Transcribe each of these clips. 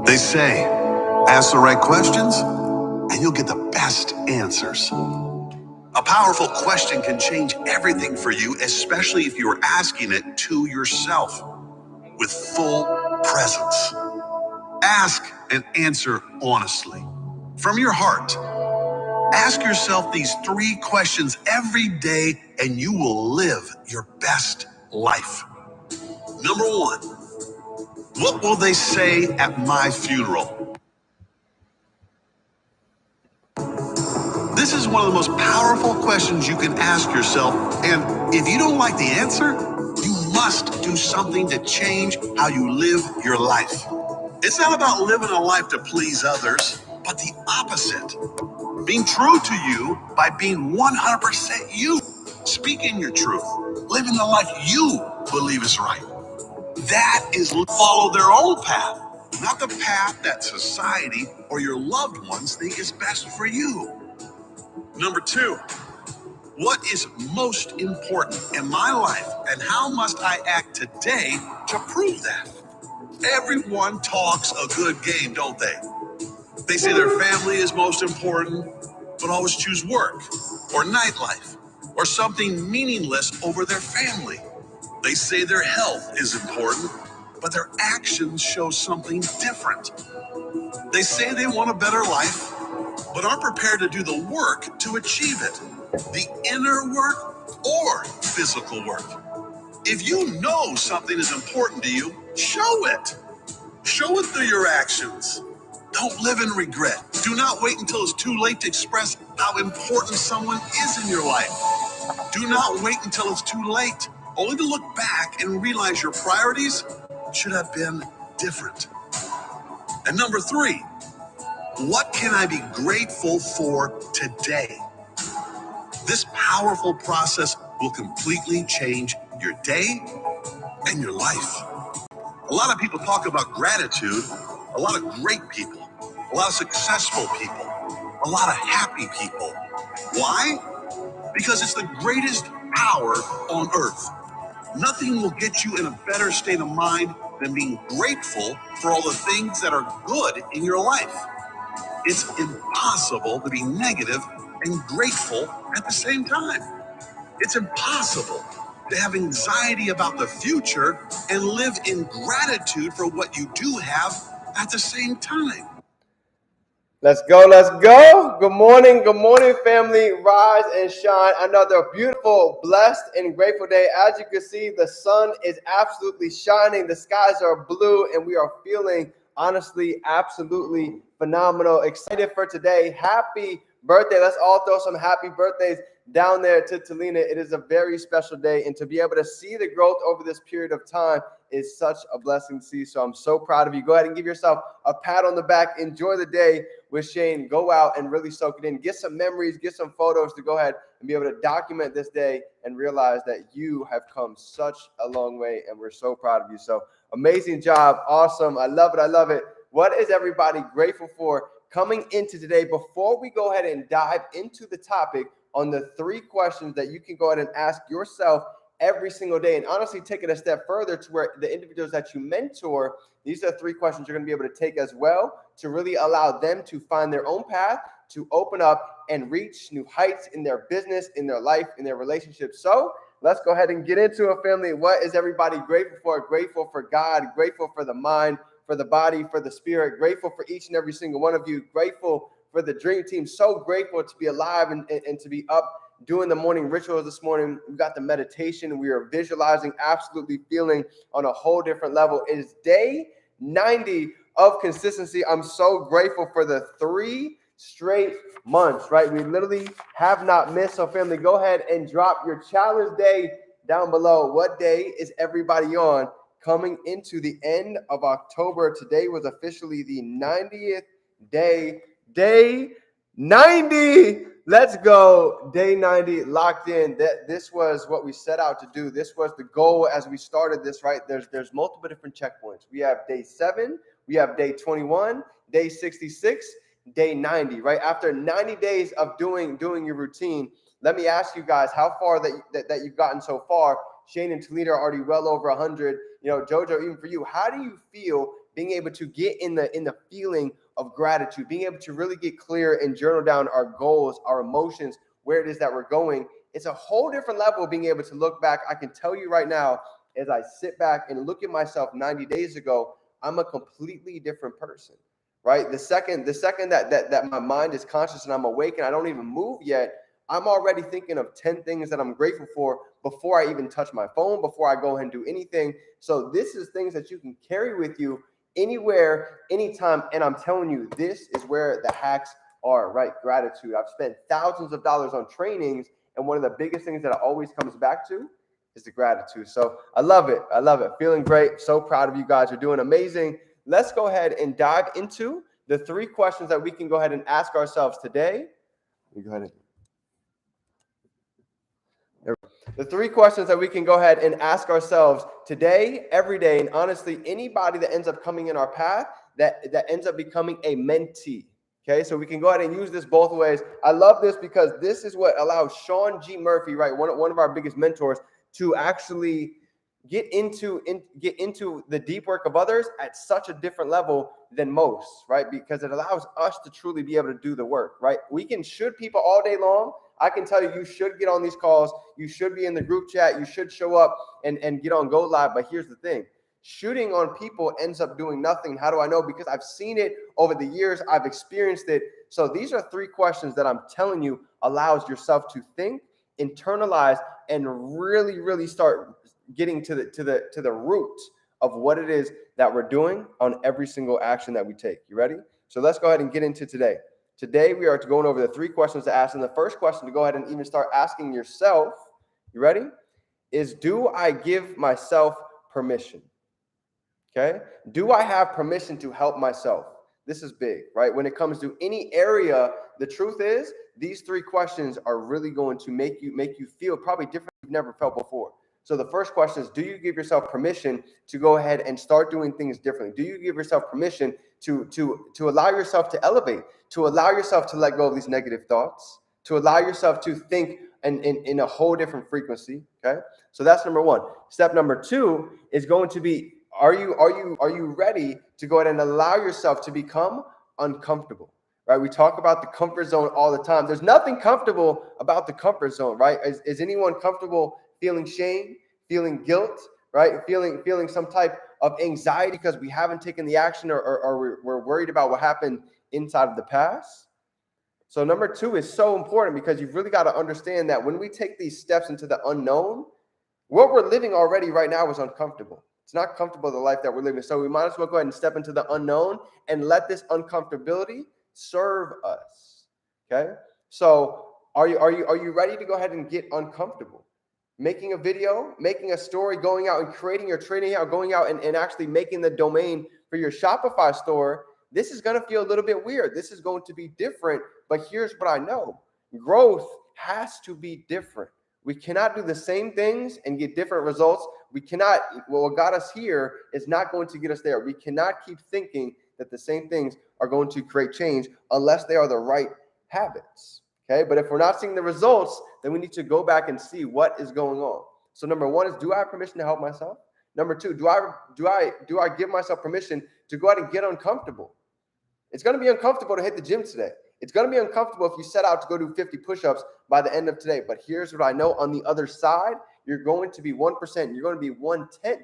They say, ask the right questions and you'll get the best answers. A powerful question can change everything for you, especially if you're asking it to yourself with full presence. Ask and answer honestly. From your heart, ask yourself these 3 questions every day and you will live your best life. Number 1, what will they say at my funeral? This is one of the most powerful questions you can ask yourself, and if you don't like the answer, you must do something to change how you live your life. It's not about living a life to please others, but the opposite. Being true to you by being 100% you. Speaking your truth. Living the life you believe is right. That is follow their own path, not the path that society or your loved ones think is best for you. Number 2, what is most important in my life and how must I act today to prove that? Everyone talks a good game, don't they? They say their family is most important, but always choose work or nightlife or something meaningless over their family. They say their health is important, but their actions show something different. They say they want a better life, but aren't prepared to do the work to achieve it. The inner work or physical work. If you know something is important to you, show it. Show it through your actions. Don't live in regret. Do not wait until it's too late to express how important someone is in your life. Do not wait until it's too late, only to look back and realize your priorities should have been different. And number 3, what can I be grateful for today? This powerful process will completely change your day and your life. A lot of people talk about gratitude, a lot of great people, a lot of successful people, a lot of happy people. Why? Because it's the greatest power on earth. Nothing will get you in a better state of mind than being grateful for all the things that are good in your life. It's impossible to be negative and grateful at the same time. It's impossible to have anxiety about the future and live in gratitude for what you do have at the same time. Let's go, let's go. Good morning, family. Rise and shine. Another beautiful, blessed, and grateful day. As you can see, the sun is absolutely shining. The skies are blue, and we are feeling, honestly, absolutely phenomenal. Excited for today. Happy birthday. Let's all throw some happy birthdays down there to Talina. It is a very special day, and to be able to see the growth over this period of time is such a blessing to see. So I'm so proud of you. Go ahead and give yourself a pat on the back. Enjoy the day with Shane. Go out and really soak it in. Get some memories, get some photos to go ahead and be able to document this day and realize that you have come such a long way, and we're so proud of you. So amazing job. Awesome. I love it. I love it. What is everybody grateful for coming into today? Before we go ahead and dive into the topic on the 3 questions that you can go ahead and ask yourself every single day, and honestly take it a step further to where the individuals that you mentor, these are 3 questions you're going to be able to take as well to really allow them to find their own path, to open up and reach new heights in their business, in their life, in their relationships. So let's go ahead and get into it, family. What is everybody grateful for? Grateful for God, grateful for the mind, for the body, for the spirit, grateful for each and every single one of you, grateful for the dream team. So grateful to be alive and to be up doing the morning rituals this morning. We got the meditation. We are visualizing, absolutely feeling on a whole different level. It is day 90 of consistency. I'm so grateful for the 3 straight months, right? We literally have not missed. So family, go ahead and drop your challenge day down below. What day is everybody on coming into the end of October? Today was officially the 90th day. Day 90. Let's go. Day 90 locked in. This was what we set out to do. This was the goal as we started this, right? There's multiple different checkpoints. We have day 7, we have day 21, day 66, day 90, right? After 90 days of doing your routine, let me ask you guys how far that you've gotten so far. Shane and Talita are already well over 100. You know, Jojo, even for you, how do you feel being able to get in the feeling of gratitude, being able to really get clear and journal down our goals, our emotions, where it is that we're going. It's a whole different level of being able to look back. I can tell you right now, as I sit back and look at myself 90 days ago, I'm a completely different person, right? The second that my mind is conscious and I'm awake and I don't even move yet, I'm already thinking of 10 things that I'm grateful for before I even touch my phone, before I go ahead and do anything. So this is things that you can carry with you anywhere, anytime. And I'm telling you, this is where the hacks are, right? Gratitude. I've spent thousands of dollars on trainings, and one of the biggest things that always comes back to is the gratitude. So I love it. I love it. Feeling great. So proud of you guys. You're doing amazing. Let's go ahead and dive into the 3 questions that we can go ahead and ask ourselves today. Let me go ahead and the 3 questions that we can go ahead and ask ourselves today, every day, and honestly, anybody that ends up coming in our path that ends up becoming a mentee. Okay, so we can go ahead and use this both ways. I love this because this is what allows Sean G. Murphy, right, one of our biggest mentors, to actually get into the deep work of others at such a different level than most, right? Because it allows us to truly be able to do the work, right? We can should people all day long. I can tell you, you should get on these calls. You should be in the group chat. You should show up and get on Go Live. But here's the thing. Shooting on people ends up doing nothing. How do I know? Because I've seen it over the years. I've experienced it. So these are 3 questions that I'm telling you allows yourself to think, internalize, and really, really start getting to the root of what it is that we're doing on every single action that we take. You ready? So let's go ahead and get into today. Today, we are going over the 3 questions to ask. And the first question to go ahead and even start asking yourself, you ready? Is, do I give myself permission? Okay. Do I have permission to help myself? This is big, right? When it comes to any area, the truth is these 3 questions are really going to make you feel probably different you've never felt before. So the first question is, do you give yourself permission to go ahead and start doing things differently? Do you give yourself permission to allow yourself to elevate, to allow yourself to let go of these negative thoughts, to allow yourself to think in a whole different frequency? Okay. So that's number 1. Step number 2 is going to be, are you ready to go ahead and allow yourself to become uncomfortable? Right? We talk about the comfort zone all the time. There's nothing comfortable about the comfort zone, right? Is anyone comfortable feeling shame, feeling guilt, right? Feeling some type of anxiety because we haven't taken the action or we're worried about what happened inside of the past? So number 2 is so important because you've really got to understand that when we take these steps into the unknown, what we're living already right now is uncomfortable. It's not comfortable, the life that we're living. So we might as well go ahead and step into the unknown and let this uncomfortability serve us. Okay. So are you ready to go ahead and get uncomfortable? Making a video, making a story, going out and creating your training out, going out and actually making the domain for your Shopify store. This is going to feel a little bit weird. This is going to be different. But here's what I know. Growth has to be different. We cannot do the same things and get different results. We cannot, what got us here is not going to get us there. We cannot keep thinking that the same things are going to create change unless they are the right habits. Okay, but if we're not seeing the results, then we need to go back and see what is going on. So number 1 is, do I have permission to help myself? Number 2, do I give myself permission to go out and get uncomfortable? It's going to be uncomfortable to hit the gym today. It's going to be uncomfortable if you set out to go do 50 push-ups by the end of today. But here's what I know. On the other side, you're going to be 1%. You're going to be 1/10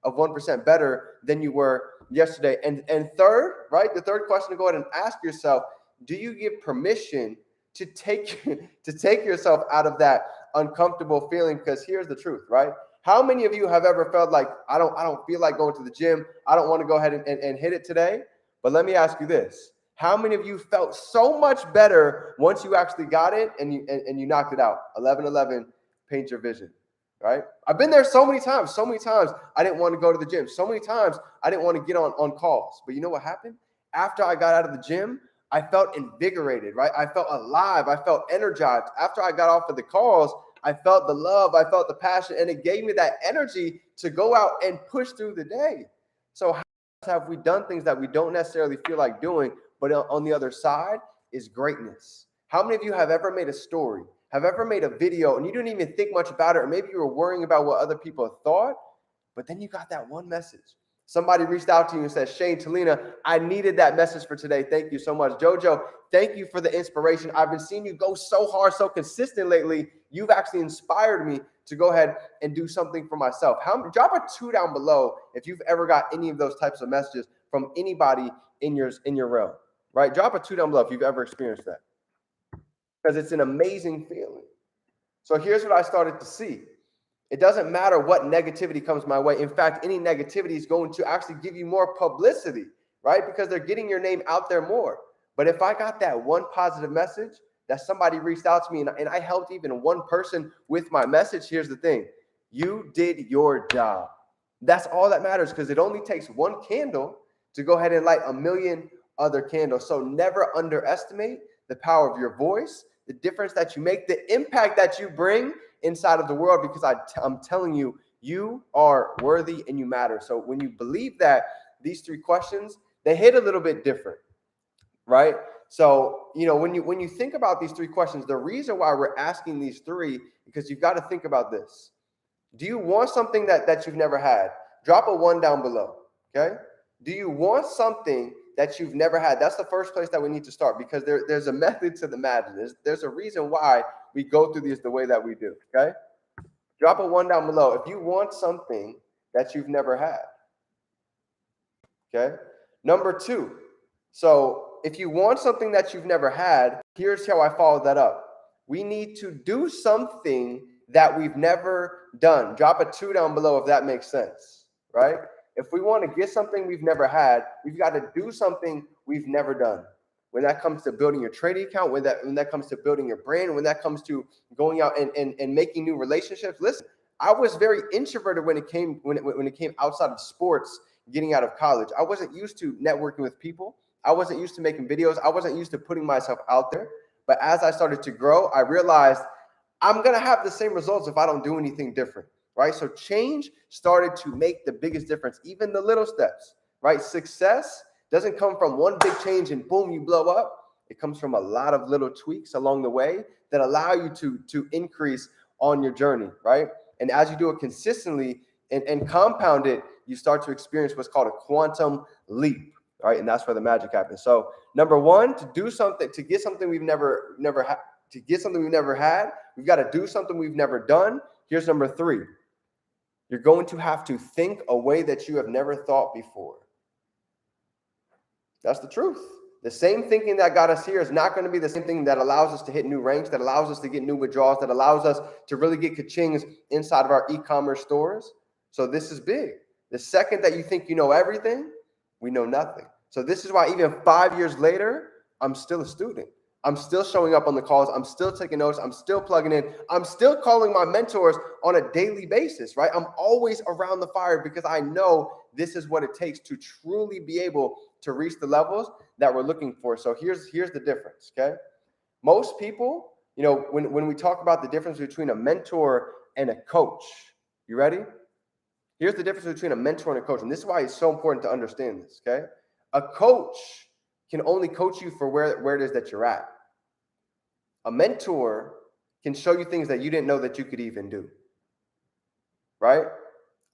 of 1% better than you were yesterday. And third, right? The third question to go ahead and ask yourself, do you give permission to take yourself out of that uncomfortable feeling? Because here's the truth, right? How many of you have ever felt like, I don't feel like going to the gym. I don't want to go ahead and hit it today. But let me ask you this. How many of you felt so much better once you actually got it and you knocked it out? 11-11, paint your vision, right? I've been there so many times. So many times I didn't want to go to the gym. So many times I didn't want to get on calls. But you know what happened? After I got out of the gym, I felt invigorated, right? I felt alive. I felt energized. After I got off of the calls, I felt the love. I felt the passion. And it gave me that energy to go out and push through the day. So how have we done things that we don't necessarily feel like doing, but on the other side is greatness? How many of you have ever made a story, have ever made a video, and you didn't even think much about it, or maybe you were worrying about what other people thought, but then you got that one message. Somebody reached out to you and said, Shane, Talina, I needed that message for today. Thank you so much. Jojo, thank you for the inspiration. I've been seeing you go so hard, so consistent lately. You've actually inspired me to go ahead and do something for myself. Drop a 2 down below if you've ever got any of those types of messages from anybody in your realm, right? Drop a 2 down below if you've ever experienced that, because it's an amazing feeling. So here's what I started to see. It doesn't matter what negativity comes my way. In fact, any negativity is going to actually give you more publicity, right? Because they're getting your name out there more. But if I got that one positive message that somebody reached out to me and I helped even one person with my message, here's the thing. You did your job. That's all that matters, because it only takes one candle to go ahead and light a million other candles. So never underestimate the power of your voice, the difference that you make, the impact that you bring inside of the world, because I'm telling you, you are worthy and you matter. So when you believe that, these 3 questions, they hit a little bit different, right? So, when you think about these 3 questions, the reason why we're asking these 3, because you've got to think about this. Do you want something that you've never had? Drop a 1 down below, okay? Do you want something that you've never had? That's the first place that we need to start, because there's a method to the madness. There's a reason why we go through these the way that we do, okay? Drop a 1 down below if you want something that you've never had, okay? Number 2, so if you want something that you've never had, here's how I follow that up. We need to do something that we've never done. Drop a 2 down below if that makes sense, right? If we want to get something we've never had, we've got to do something we've never done. When that comes to building your trading account, when that comes to building your brand, when that comes to going out and making new relationships. Listen, I was very introverted when it came outside of sports, getting out of college. I wasn't used to networking with people. I wasn't used to making videos. I wasn't used to putting myself out there. But as I started to grow, I realized I'm going to have the same results if I don't do anything different, right? So change started to make the biggest difference, even the little steps, right? Success doesn't come from one big change and boom, you blow up. It comes from a lot of little tweaks along the way that allow you to increase on your journey, right? And as you do it consistently and compound it, you start to experience what's called a quantum leap, right? And that's where the magic happens. So number 1, to get something we've never had, we've got to do something we've never done. Here's number 3. You're going to have to think a way that you have never thought before. That's the truth. The same thinking that got us here is not going to be the same thing that allows us to hit new ranks, that allows us to get new withdrawals, that allows us to really get ka-chings inside of our e-commerce stores. So this is big. The second that you think you know everything, we know nothing. So this is why even 5 years later, I'm still a student. I'm still showing up on the calls. I'm still taking notes. I'm still plugging in. I'm still calling my mentors on a daily basis, right? I'm always around the fire because I know this is what it takes to truly be able to reach the levels that we're looking for. So here's the difference, okay? Most people, when we talk about the difference between a mentor and a coach, you ready? Here's the difference between a mentor and a coach. And this is why it's so important to understand this, okay? A coach can only coach you for where it is that you're at. A mentor can show you things that you didn't know that you could even do, right?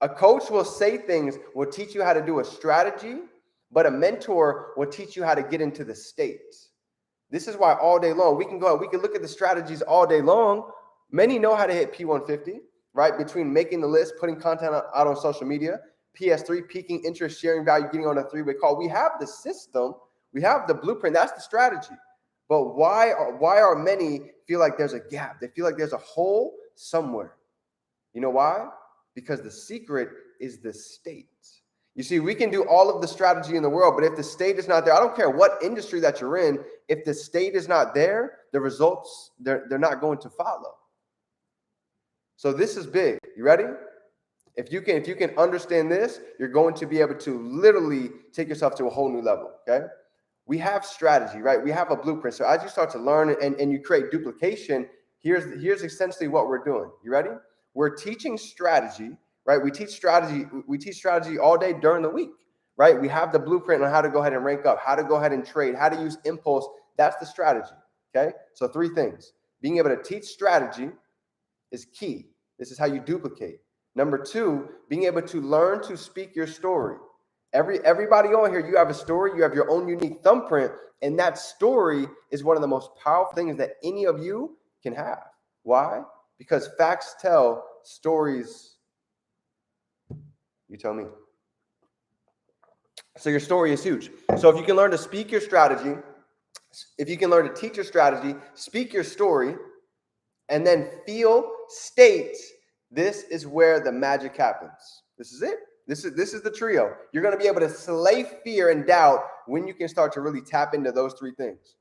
A coach will say things, will teach you how to do a strategy, but a mentor will teach you how to get into the state. This is why all day long, we can look at the strategies all day long. Many know how to hit P150, right? Between making the list, putting content out on social media, PS3, peaking interest, sharing value, getting on a 3-way call. We have the system. We have the blueprint. That's the strategy. But why are many feel like there's a gap? They feel like there's a hole somewhere. You know why? Because the secret is the state. You see, we can do all of the strategy in the world, but if the state is not there, I don't care what industry that you're in, if the state is not there, the results, they're not going to follow. So this is big. You ready? If you can understand this, you're going to be able to literally take yourself to a whole new level, okay? We have strategy, right? We have a blueprint. So as you start to learn and you create duplication, here's essentially what we're doing. You ready? We're teaching strategy, right? We teach strategy all day during the week, right? We have the blueprint on how to go ahead and rank up, how to go ahead and trade, how to use impulse. That's the strategy, okay? So 3 things. Being able to teach strategy is key. This is how you duplicate. Number 2, being able to learn to speak your story. Everybody on here, you have a story, you have your own unique thumbprint, and that story is one of the most powerful things that any of you can have. Why? Because facts tell, stories, you tell me. So your story is huge. So if you can learn to speak your strategy, if you can learn to teach your strategy, speak your story, and then feel, state, this is where the magic happens. This is it. This is the trio. You're going to be able to slay fear and doubt when you can start to really tap into those three things.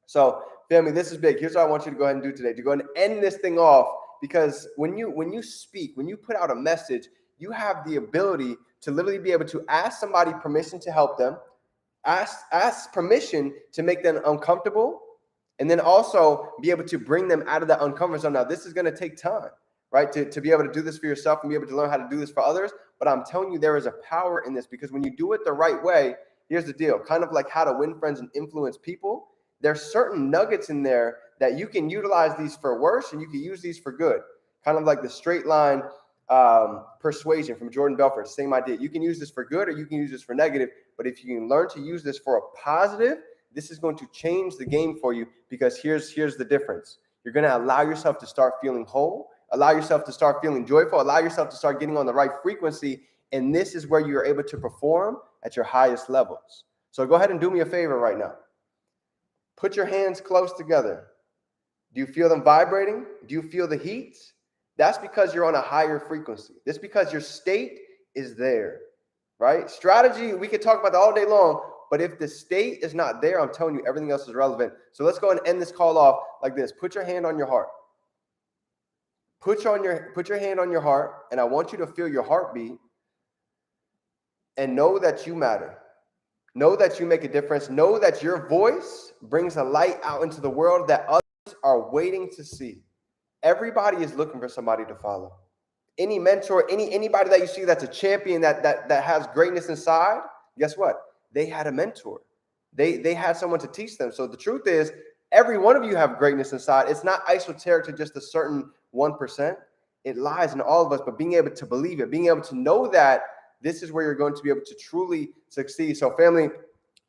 So, family, this is big. Here's what I want you to go ahead and do today. To go ahead and end this thing off, because when you speak, when you put out a message, you have the ability to literally be able to ask somebody permission to help them, ask permission to make them uncomfortable, and then also be able to bring them out of that uncomfort zone. Now, this is going to take time, right? To be able to do this for yourself and be able to learn how to do this for others. But I'm telling you, there is a power in this, because when you do it the right way, here's the deal. Kind of like how to win friends and influence people. There's certain nuggets in there that you can utilize these for worse and you can use these for good. Kind of like the straight line persuasion from Jordan Belfort. Same idea. You can use this for good or you can use this for negative. But if you can learn to use this for a positive, this is going to change the game for you, because here's the difference. You're going to allow yourself to start feeling whole, allow yourself to start feeling joyful, allow yourself to start getting on the right frequency. And this is where you're able to perform at your highest levels. So go ahead and do me a favor right now. Put your hands close together. Do you feel them vibrating? Do you feel the heat? That's because you're on a higher frequency. That's because your state is there, right? Strategy, we could talk about that all day long, but if the state is not there, I'm telling you, everything else is relevant. So let's go and end this call off like this. Put your hand on your heart. Put your hand on your heart, and I want you to feel your heartbeat and know that you matter. Know that you make a difference. Know that your voice brings a light out into the world that others are waiting to see. Everybody is looking for somebody to follow. Any mentor, anybody that you see that's a champion that has greatness inside, guess what? They had a mentor. They had someone to teach them. So the truth is, every one of you have greatness inside. It's not esoteric to just a certain 1%. It lies in all of us, but being able to believe it, being able to know that, this is where you're going to be able to truly succeed. So family,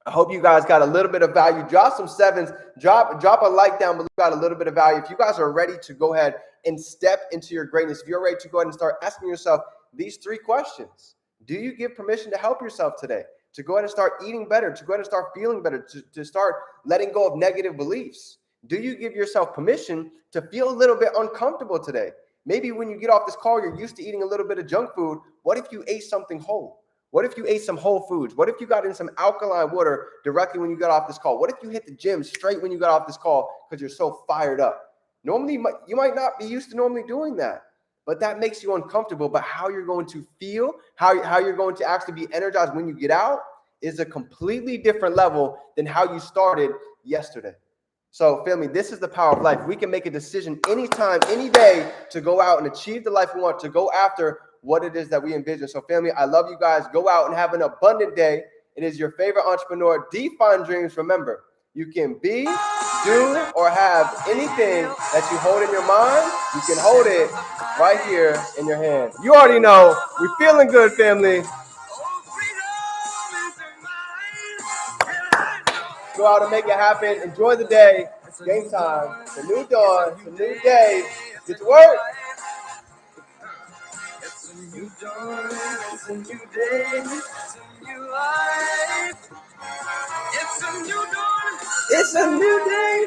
I hope you guys got a little bit of value. Drop some sevens, drop a like down below. Got a little bit of value. If you guys are ready to go ahead and step into your greatness, if you're ready to go ahead and start asking yourself these three questions. Do you give permission to help yourself today? To go ahead and start eating better, to go ahead and start feeling better, to start letting go of negative beliefs? Do you give yourself permission to feel a little bit uncomfortable today? Maybe when you get off this call, you're used to eating a little bit of junk food. What if you ate something whole? What if you ate some whole foods? What if you got in some alkaline water directly when you got off this call? What if you hit the gym straight when you got off this call because you're so fired up? Normally, you might not be used to normally doing that, but that makes you uncomfortable. But how you're going to feel, how you're going to actually be energized when you get out is a completely different level than how you started yesterday. So family, this is the power of life. We can make a decision anytime, any day to go out and achieve the life we want, to go after what it is that we envision. So family, I love you guys. Go out and have an abundant day. It is your favorite entrepreneur, Define Dreams. Remember, you can be, do, or have anything that you hold in your mind. You can hold it right here in your hand. You already know. We're feeling good, family. Go out and make it happen. Enjoy the day. It's game time. It's a new dawn. It's a new day. Get to work. It's a new dawn. It's a new day. It's a new life. It's a new dawn. It's a new day.